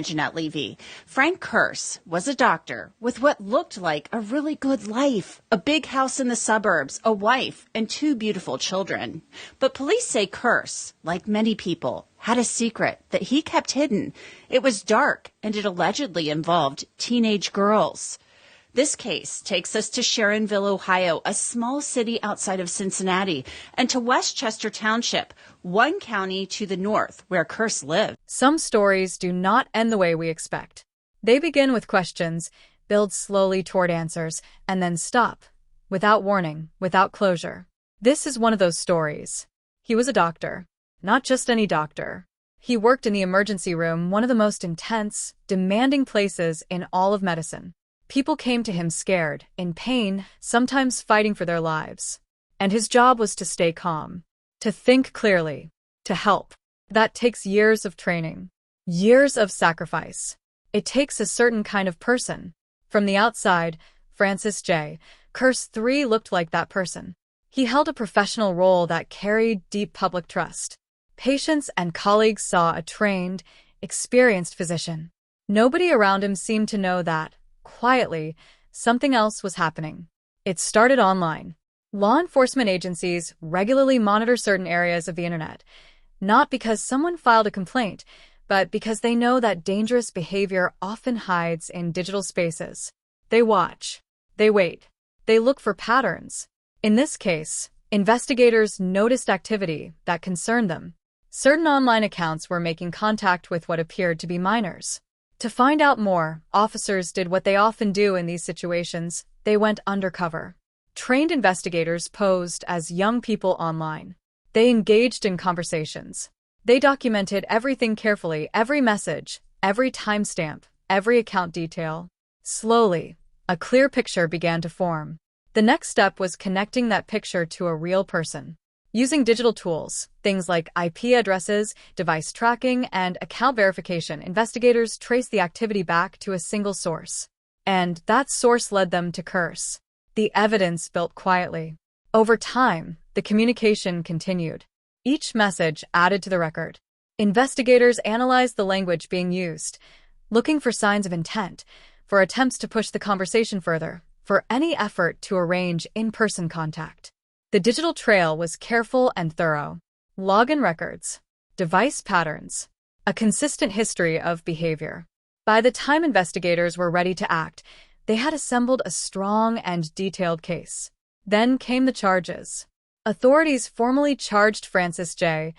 Jeanette Levy. Frank Kearse was a doctor with what looked like a really good life, a big house in the suburbs, a wife, and two beautiful children. But police say Kearse, like many people, had a secret that he kept hidden. It was dark, and it allegedly involved teenage girls. This case takes us to Sharonville, Ohio, a small city outside of Cincinnati, and to Westchester Township, one county to the north where Kearse lived. Some stories do not end the way we expect. They begin with questions, build slowly toward answers, and then stop, without warning, without closure. This is one of those stories. He was a doctor, not just any doctor. He worked in the emergency room, one of the most intense, demanding places in all of medicine. People came to him scared, in pain, sometimes fighting for their lives. And his job was to stay calm, to think clearly, to help. That takes years of training, years of sacrifice. It takes a certain kind of person. From the outside, Francis J. Kearse III looked like that person. He held a professional role that carried deep public trust. Patients and colleagues saw a trained, experienced physician. Nobody around him seemed to know that, quietly, something else was happening. It started online. Law enforcement agencies regularly monitor certain areas of the internet, not because someone filed a complaint, but because they know that dangerous behavior often hides in digital spaces. They watch. They wait. They look for patterns. In this case, investigators noticed activity that concerned them. Certain online accounts were making contact with what appeared to be minors. To find out more, officers did what they often do in these situations. They went undercover. Trained investigators posed as young people online. They engaged in conversations. They documented everything carefully, every message, every timestamp, every account detail. Slowly, a clear picture began to form. The next step was connecting that picture to a real person. Using digital tools, things like IP addresses, device tracking, and account verification, investigators traced the activity back to a single source. And that source led them to Kearse. The evidence built quietly. Over time, the communication continued. Each message added to the record. Investigators analyzed the language being used, looking for signs of intent, for attempts to push the conversation further, for any effort to arrange in-person contact. The digital trail was careful and thorough. Login records, device patterns, a consistent history of behavior. By the time investigators were ready to act, they had assembled a strong and detailed case. Then came the charges. Authorities formally charged Francis J.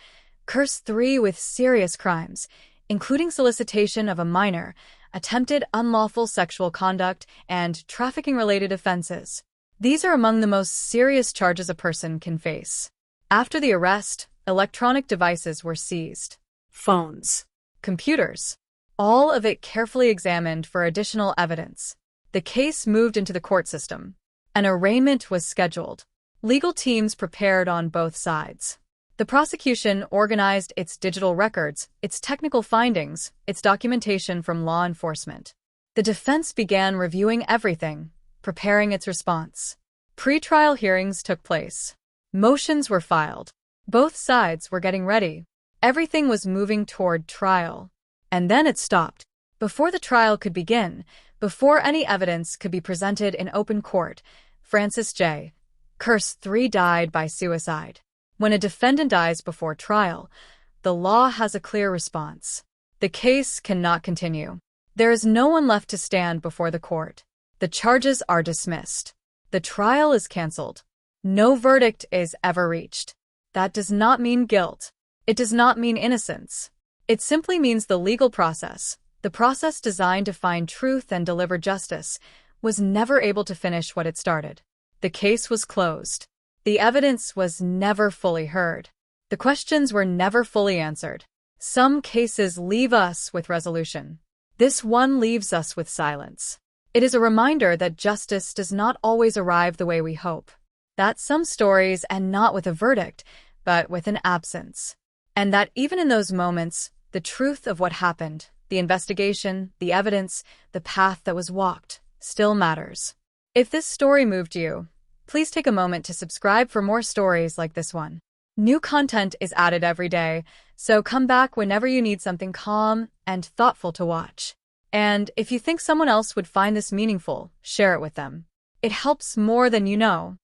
Kearse III with serious crimes, including solicitation of a minor, attempted unlawful sexual conduct, and trafficking-related offenses. These are among the most serious charges a person can face. After the arrest, electronic devices were seized. Phones, computers, all of it carefully examined for additional evidence. The case moved into the court system. An arraignment was scheduled. Legal teams prepared on both sides. The prosecution organized its digital records, its technical findings, its documentation from law enforcement. The defense began reviewing everything, preparing its response. Pre-trial hearings took place. Motions were filed. Both sides were getting ready. Everything was moving toward trial. And then it stopped. Before the trial could begin, before any evidence could be presented in open court, Francis J. Kearse III died by suicide. When a defendant dies before trial, the law has a clear response. The case cannot continue. There is no one left to stand before the court. The charges are dismissed. The trial is canceled. No verdict is ever reached. That does not mean guilt. It does not mean innocence. It simply means the legal process, the process designed to find truth and deliver justice, was never able to finish what it started. The case was closed. The evidence was never fully heard. The questions were never fully answered. Some cases leave us with resolution. This one leaves us with silence. It is a reminder that justice does not always arrive the way we hope. That some stories end not with a verdict, but with an absence. And that even in those moments, the truth of what happened, the investigation, the evidence, the path that was walked, still matters. If this story moved you, please take a moment to subscribe for more stories like this one. New content is added every day, so come back whenever you need something calm and thoughtful to watch. And if you think someone else would find this meaningful, share it with them. It helps more than you know.